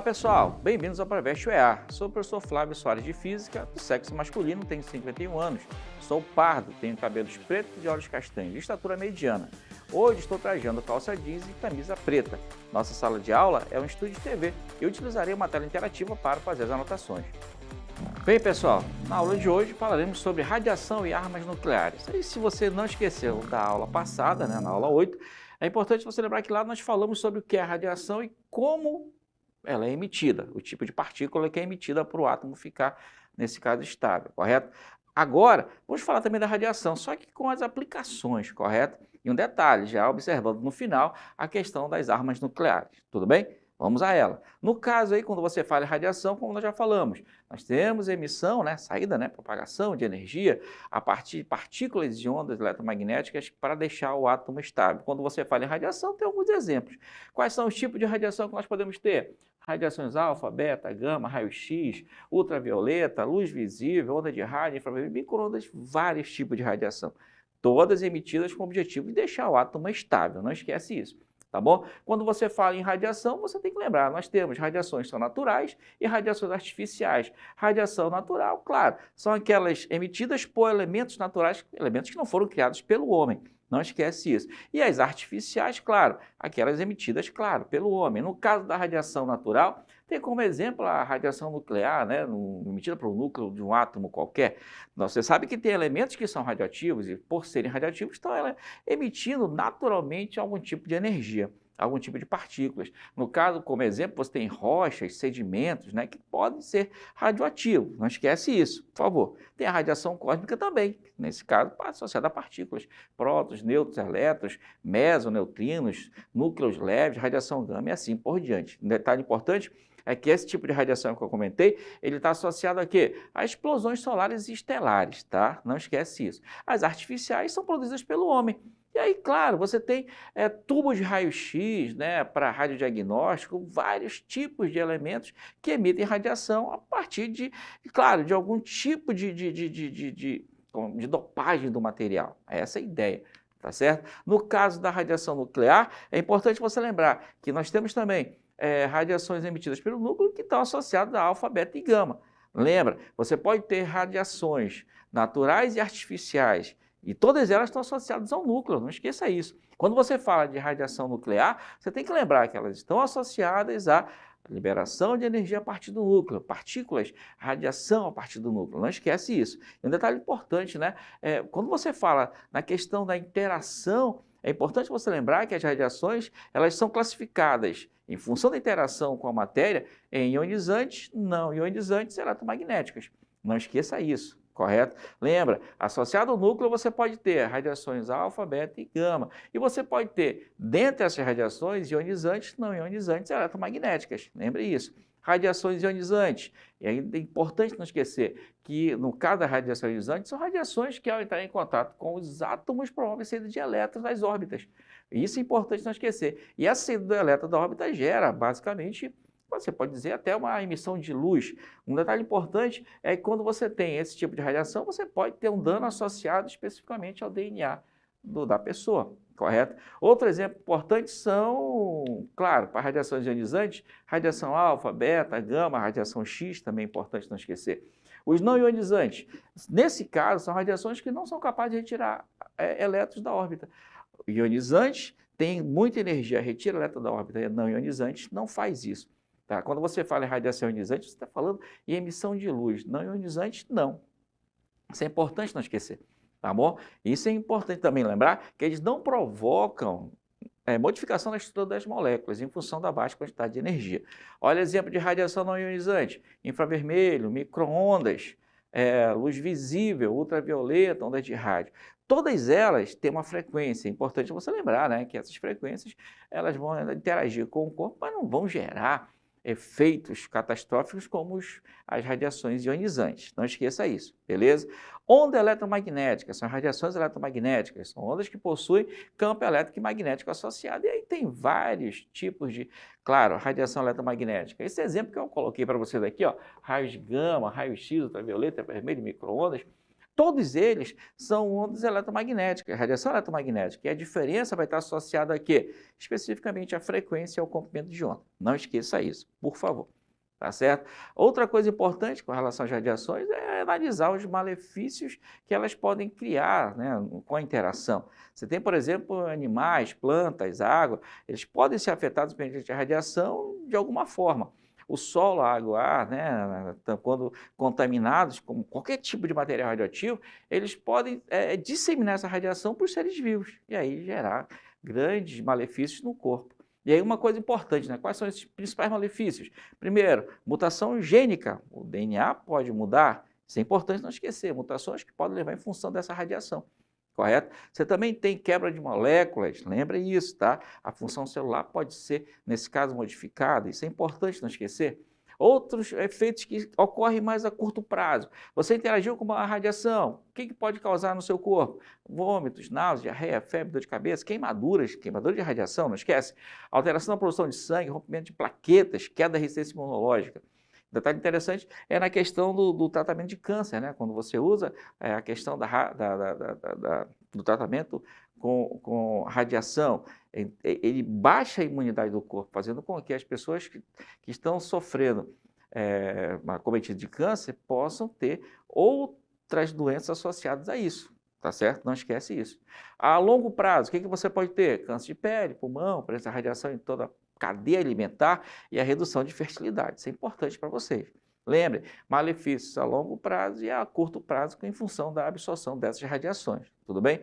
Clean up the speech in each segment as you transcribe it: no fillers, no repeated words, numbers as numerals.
Olá pessoal, bem-vindos ao Preveste EA. Sou o professor Flávio Soares de Física, do sexo masculino, tenho 51 anos, sou pardo, tenho cabelos pretos e olhos castanhos, de estatura mediana. Hoje estou trajando calça jeans e camisa preta. Nossa sala de aula é um estúdio de TV e utilizarei uma tela interativa para fazer as anotações. Bem pessoal, na aula de hoje falaremos sobre radiação e armas nucleares. E se você não esqueceu da aula passada, na aula 8, é importante você lembrar que lá nós falamos sobre o que é radiação e como ela é emitida, o tipo de partícula que é emitida para o átomo ficar, nesse caso, estável, correto? Agora, vamos falar também da radiação, só que com as aplicações, correto? E um detalhe, já observando no final a questão das armas nucleares, tudo bem? Vamos a ela. No caso aí, quando você fala em radiação, como nós já falamos, nós temos emissão, saída, propagação de energia a partir de partículas e ondas eletromagnéticas para deixar o átomo estável. Quando você fala em radiação, tem alguns exemplos. Quais são os tipos de radiação que nós podemos ter? Radiações alfa, beta, gama, raio-x, ultravioleta, luz visível, onda de rádio, infravermelho, micro-ondas, vários tipos de radiação. Todas emitidas com o objetivo de deixar o átomo estável, não esquece isso. Tá bom? Quando você fala em radiação, você tem que lembrar, nós temos radiações que são naturais e radiações artificiais. Radiação natural, claro, são aquelas emitidas por elementos naturais, elementos que não foram criados pelo homem. Não esquece isso. E as artificiais, claro, aquelas emitidas, claro, pelo homem. No caso da radiação natural, tem como exemplo a radiação nuclear, emitida pelo núcleo de um átomo qualquer. Você sabe que tem elementos que são radioativos e, por serem radioativos, estão emitindo naturalmente algum tipo de energia, algum tipo de partículas. No caso, como exemplo, você tem rochas, sedimentos, que podem ser radioativos. Não esquece isso, por favor. Tem a radiação cósmica também, nesse caso, associada a partículas, prótons, nêutrons, elétrons, mesoneutrinos, núcleos leves, radiação gama e assim por diante. Um detalhe importante é que esse tipo de radiação que eu comentei, ele está associado a quê? A explosões solares e estelares, tá? Não esquece isso. As artificiais são produzidas pelo homem. E aí, claro, você tem tubos de raio-x, para radiodiagnóstico, vários tipos de elementos que emitem radiação a partir de, claro, de algum tipo de dopagem do material. Essa é a ideia, tá certo? No caso da radiação nuclear, é importante você lembrar que nós temos também radiações emitidas pelo núcleo que estão associadas a alfa, beta e gama. Lembra, você pode ter radiações naturais e artificiais, e todas elas estão associadas ao núcleo, não esqueça isso. Quando você fala de radiação nuclear, você tem que lembrar que elas estão associadas à liberação de energia a partir do núcleo, partículas, radiação a partir do núcleo, não esquece isso. E um detalhe importante, quando você fala na questão da interação, é importante você lembrar que as radiações, elas são classificadas em função da interação com a matéria em ionizantes, não ionizantes e eletromagnéticas. Não esqueça isso, correto? Lembra, associado ao núcleo você pode ter radiações alfa, beta e gama. E você pode ter, dentre essas radiações, ionizantes, não ionizantes e eletromagnéticas. Lembre isso. Radiações ionizantes. E ainda é importante não esquecer que, no caso da radiação ionizante, são radiações que, ao entrar em contato com os átomos, promovem saída de elétrons das órbitas. Isso é importante não esquecer. E a saída do elétron da órbita gera, basicamente, você pode dizer até uma emissão de luz. Um detalhe importante é que quando você tem esse tipo de radiação, você pode ter um dano associado especificamente ao DNA da pessoa, correto? Outro exemplo importante são, claro, para radiações ionizantes, radiação alfa, beta, gama, radiação X, também é importante não esquecer. Os não ionizantes, nesse caso, são radiações que não são capazes de retirar elétrons da órbita. Ionizantes têm muita energia, retira elétron da órbita, não ionizantes não faz isso. Tá? Quando você fala em radiação ionizante, você está falando em emissão de luz. Não ionizante, não. Isso é importante não esquecer, tá bom? Isso é importante também lembrar que eles não provocam modificação na estrutura das moléculas em função da baixa quantidade de energia. Olha exemplo de radiação não ionizante, infravermelho, micro-ondas, luz visível, ultravioleta, ondas de rádio. Todas elas têm uma frequência, é importante você lembrar, que essas frequências elas vão interagir com o corpo, mas não vão gerar efeitos catastróficos como as radiações ionizantes. Não esqueça isso, beleza? Onda eletromagnética, são radiações eletromagnéticas, são ondas que possuem campo elétrico e magnético associado. E aí tem vários tipos de, claro, radiação eletromagnética. Esse exemplo que eu coloquei para vocês aqui, raios gama, raio-x, ultravioleta, vermelho, micro-ondas, Todos eles são ondas eletromagnéticas, radiação eletromagnética, e a diferença vai estar associada a quê? Especificamente à frequência e ao comprimento de onda. Não esqueça isso, por favor. Tá certo? Outra coisa importante com relação às radiações é analisar os malefícios que elas podem criar, né, com a interação. Você tem, por exemplo, animais, plantas, água, eles podem ser afetados pela radiação de alguma forma. O solo, a água, o ar, né, quando contaminados com qualquer tipo de material radioativo, eles podem disseminar essa radiação para os seres vivos e aí gerar grandes malefícios no corpo. E aí uma coisa importante, né? Quais são esses principais malefícios? Primeiro, mutação gênica. O DNA pode mudar. Isso é importante não esquecer. Mutações que podem levar em função dessa radiação. Correto? Você também tem quebra de moléculas, lembra isso, tá? A função celular pode ser, nesse caso, modificada. Isso é importante não esquecer. Outros efeitos que ocorrem mais a curto prazo. Você interagiu com uma radiação, o que pode causar no seu corpo? Vômitos, náuseas, diarreia, febre, dor de cabeça, queimaduras de radiação, não esquece. Alteração na produção de sangue, rompimento de plaquetas, queda da resistência imunológica. Detalhe interessante é na questão do tratamento de câncer, né? Quando você usa a questão do tratamento com radiação, ele baixa a imunidade do corpo, fazendo com que as pessoas que estão sofrendo acometidas de câncer possam ter outras doenças associadas a isso, tá certo? Não esquece isso. A longo prazo, o que você pode ter? Câncer de pele, pulmão, presença de radiação em toda a cadeia alimentar e a redução de fertilidade. Isso é importante para vocês. Lembre, malefícios a longo prazo e a curto prazo em função da absorção dessas radiações, tudo bem?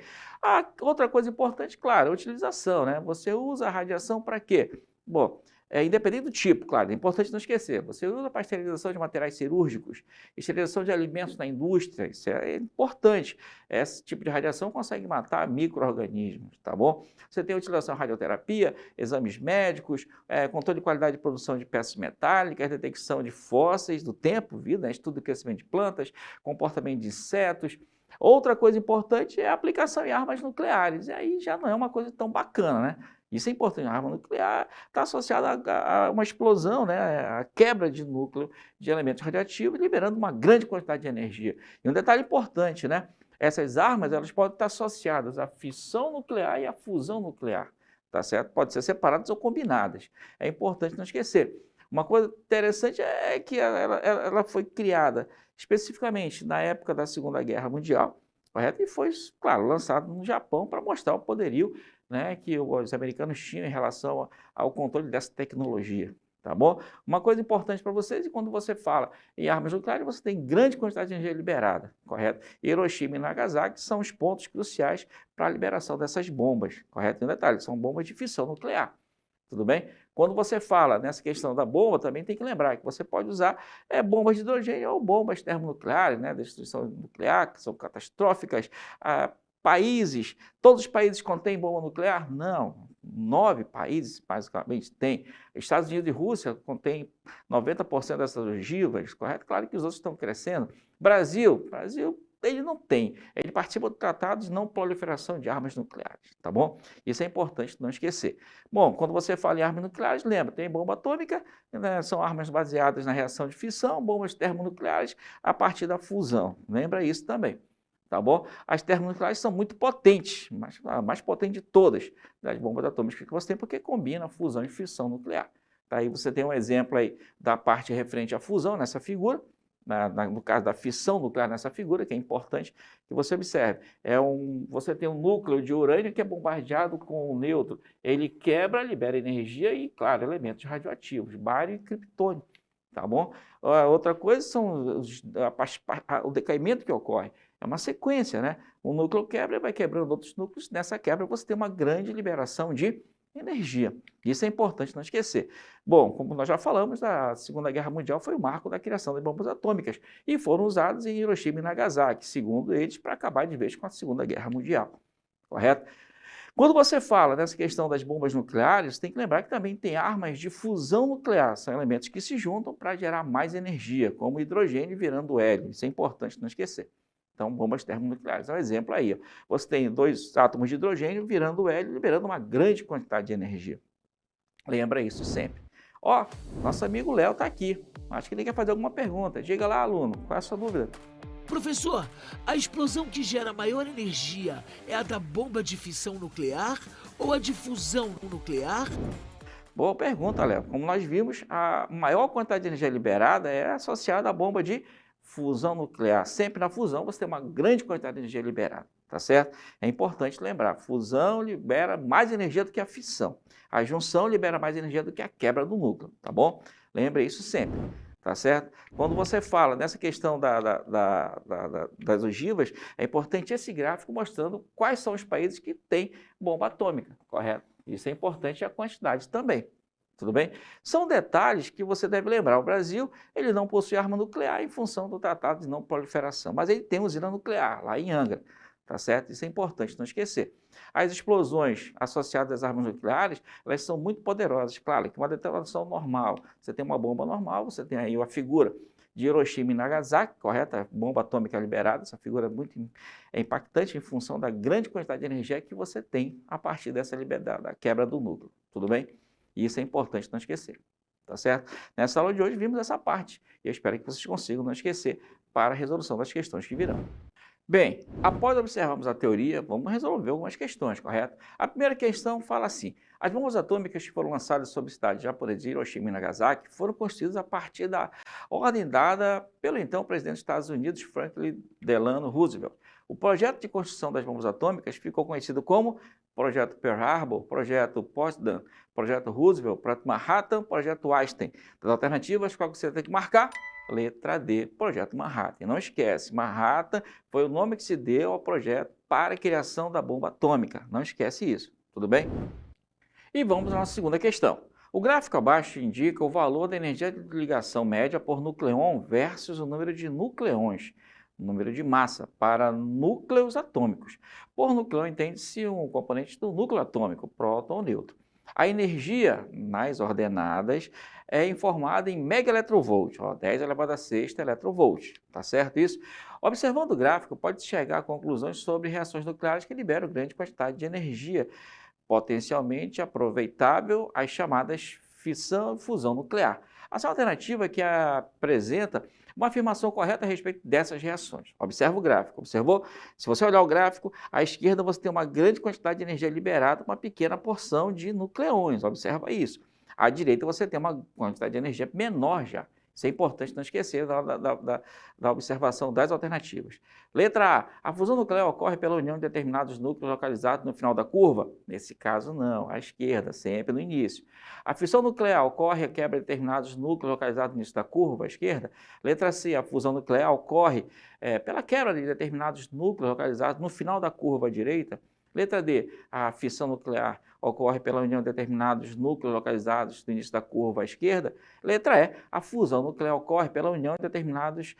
Outra coisa importante, claro, a utilização, né? Você usa a radiação para quê? Bom, independente do tipo, claro, é importante não esquecer, você usa para esterilização de materiais cirúrgicos, esterilização de alimentos na indústria, isso é importante. Esse tipo de radiação consegue matar micro-organismos, tá bom? Você tem a utilização de radioterapia, exames médicos, controle de qualidade de produção de peças metálicas, detecção de fósseis do tempo, vida, né? Estudo do crescimento de plantas, comportamento de insetos. Outra coisa importante é a aplicação em armas nucleares, e aí já não é uma coisa tão bacana, né? Isso é importante, a arma nuclear está associada a uma explosão, né? A quebra de núcleo de elementos radioativos, liberando uma grande quantidade de energia. E um detalhe importante, né? Essas armas elas podem estar associadas à fissão nuclear e à fusão nuclear, tá certo? Podem ser separadas ou combinadas. É importante não esquecer. Uma coisa interessante é que ela foi criada especificamente na época da Segunda Guerra Mundial, correto? E foi, claro, lançada no Japão para mostrar o poderio, né, que os americanos tinham em relação ao controle dessa tecnologia, tá bom? Uma coisa importante para vocês, e quando você fala em armas nucleares, você tem grande quantidade de energia liberada, correto? Hiroshima e Nagasaki são os pontos cruciais para a liberação dessas bombas, correto? E um detalhe, são bombas de fissão nuclear, tudo bem? Quando você fala nessa questão da bomba, também tem que lembrar que você pode usar bombas de hidrogênio ou bombas termonucleares, né, destruição nuclear, que são catastróficas. Todos os países contêm bomba nuclear? Não. 9 países, basicamente, têm. Estados Unidos e Rússia contêm 90% dessas ogivas, correto? Claro que os outros estão crescendo. Brasil, ele não tem. Ele participa do Tratado de Não Proliferação de Armas Nucleares, tá bom? Isso é importante não esquecer. Bom, quando você fala em armas nucleares, lembra, tem bomba atômica, né, são armas baseadas na reação de fissão, bombas termonucleares a partir da fusão. Lembra isso também. Tá bom? As termonucleares são muito potentes, mas a mais potente de todas das bombas atômicas que você tem, porque combina fusão e fissão nuclear. Tá? Aí você tem um exemplo aí da parte referente à fusão nessa figura, no caso da fissão nuclear nessa figura, que é importante que você observe. Você tem um núcleo de urânio que é bombardeado com um nêutron, ele quebra, libera energia e, claro, elementos radioativos, bário e criptônio. Tá bom? Outra coisa são o decaimento que ocorre. É uma sequência, né? Um núcleo quebra e vai quebrando outros núcleos. Nessa quebra você tem uma grande liberação de energia. Isso é importante não esquecer. Bom, como nós já falamos, a Segunda Guerra Mundial foi o marco da criação de bombas atômicas e foram usadas em Hiroshima e Nagasaki, segundo eles, para acabar de vez com a Segunda Guerra Mundial. Correto? Quando você fala nessa questão das bombas nucleares, você tem que lembrar que também tem armas de fusão nuclear, são elementos que se juntam para gerar mais energia, como hidrogênio virando hélio. Isso é importante não esquecer. Então, bombas termonucleares é um exemplo aí. Ó. Você tem 2 átomos de hidrogênio virando hélio, liberando uma grande quantidade de energia. Lembra isso sempre. Ó, nosso amigo Léo está aqui. Acho que ele quer fazer alguma pergunta. Diga lá, aluno, qual é a sua dúvida? Professor, a explosão que gera maior energia é a da bomba de fissão nuclear ou a de fusão nuclear? Boa pergunta, Léo. Como nós vimos, a maior quantidade de energia liberada é associada à bomba de fusão nuclear. Sempre na fusão você tem uma grande quantidade de energia liberada, tá certo? É importante lembrar, fusão libera mais energia do que a fissão. A junção libera mais energia do que a quebra do núcleo, tá bom? Lembre isso sempre, tá certo? Quando você fala nessa questão das ogivas, é importante esse gráfico mostrando quais são os países que têm bomba atômica, correto? Isso é importante, a quantidade também, tudo bem? São detalhes que você deve lembrar. O Brasil, ele não possui arma nuclear em função do Tratado de Não Proliferação, mas ele tem usina nuclear lá em Angra, tá certo? Isso é importante não esquecer. As explosões associadas às armas nucleares, elas são muito poderosas. Claro que uma detonação normal, você tem uma bomba normal, você tem aí a figura de Hiroshima e Nagasaki, correto? A bomba atômica liberada, essa figura é impactante em função da grande quantidade de energia que você tem a partir dessa liberdade, da quebra do núcleo, tudo bem? E isso é importante não esquecer, tá certo? Nessa aula de hoje vimos essa parte e eu espero que vocês consigam não esquecer para a resolução das questões que virão. Bem, após observarmos a teoria, vamos resolver algumas questões, correto? A primeira questão fala assim: as bombas atômicas que foram lançadas sobre a cidade japonesa de Hiroshima e Nagasaki foram construídas a partir da ordem dada pelo então presidente dos Estados Unidos, Franklin Delano Roosevelt. O projeto de construção das bombas atômicas ficou conhecido como Projeto Pearl Harbor, Projeto Potsdam, Projeto Roosevelt, Projeto Manhattan, Projeto Einstein. Das alternativas, qual que você tem que marcar? Letra D, Projeto Manhattan. E não esquece, Manhattan foi o nome que se deu ao projeto para a criação da bomba atômica. Não esquece isso, tudo bem? E vamos à nossa segunda questão. O gráfico abaixo indica o valor da energia de ligação média por nucleon versus o número de nucleões, número de massa, para núcleos atômicos. Por núcleo entende-se um componente do núcleo atômico, próton ou nêutron. A energia nas ordenadas é informada em megaelectrovolt, 10 elevado a 6 electrovolt, tá certo isso? Observando o gráfico, pode chegar a conclusões sobre reações nucleares que liberam grande quantidade de energia, potencialmente aproveitável, as chamadas fissão e fusão nuclear. Essa alternativa que apresenta uma afirmação correta a respeito dessas reações. Observa o gráfico, observou? Se você olhar o gráfico, à esquerda você tem uma grande quantidade de energia liberada, uma pequena porção de nucleões, observa isso. À direita você tem uma quantidade de energia menor já. Isso é importante não esquecer da observação das alternativas. Letra A. A fusão nuclear ocorre pela união de determinados núcleos localizados no final da curva? Nesse caso, não. À esquerda, sempre no início. A fissão nuclear ocorre a quebra de determinados núcleos localizados no início da curva? À esquerda. Letra C. A fusão nuclear ocorre pela quebra de determinados núcleos localizados no final da curva à direita? Letra D. A fissão nuclear ocorre pela união de determinados núcleos localizados no início da curva à esquerda. Letra E. A fusão nuclear ocorre pela união de determinados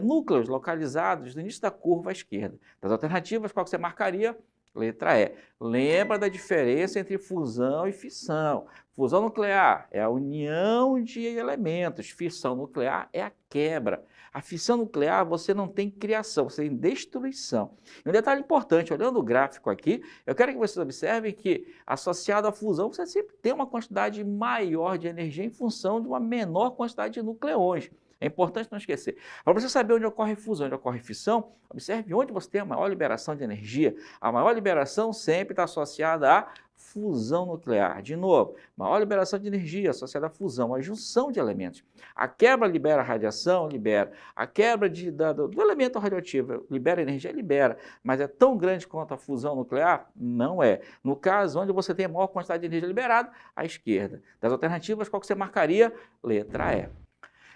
núcleos localizados no início da curva à esquerda. Das alternativas, qual que você marcaria? Letra E. Lembra da diferença entre fusão e fissão. Fusão nuclear é a união de elementos, fissão nuclear é a quebra. A fissão nuclear você não tem criação, você tem destruição. E um detalhe importante, olhando o gráfico aqui, eu quero que vocês observem que associado à fusão você sempre tem uma quantidade maior de energia em função de uma menor quantidade de nucleões. É importante não esquecer. Para você saber onde ocorre fusão, onde ocorre fissão, observe onde você tem a maior liberação de energia. A maior liberação sempre está associada à fusão nuclear. De novo, maior liberação de energia associada à fusão, à junção de elementos. A quebra libera radiação? Libera. A quebra do elemento radioativo libera energia? Libera. Mas é tão grande quanto a fusão nuclear? Não é. No caso, onde você tem a maior quantidade de energia liberada? À esquerda. Das alternativas, qual que você marcaria? Letra E.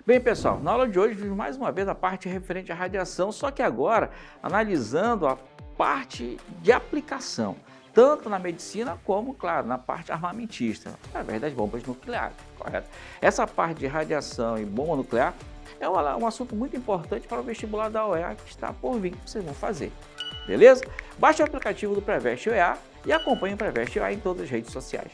Bem, pessoal, na aula de hoje vimos mais uma vez a parte referente à radiação, só que agora analisando a parte de aplicação, tanto na medicina como, claro, na parte armamentista, através das bombas nucleares, correto? Essa parte de radiação e bomba nuclear é um assunto muito importante para o vestibular da UEA que está por vir, que vocês vão fazer, beleza? Baixe o aplicativo do Preveste UEA e acompanhe o Preveste UEA em todas as redes sociais.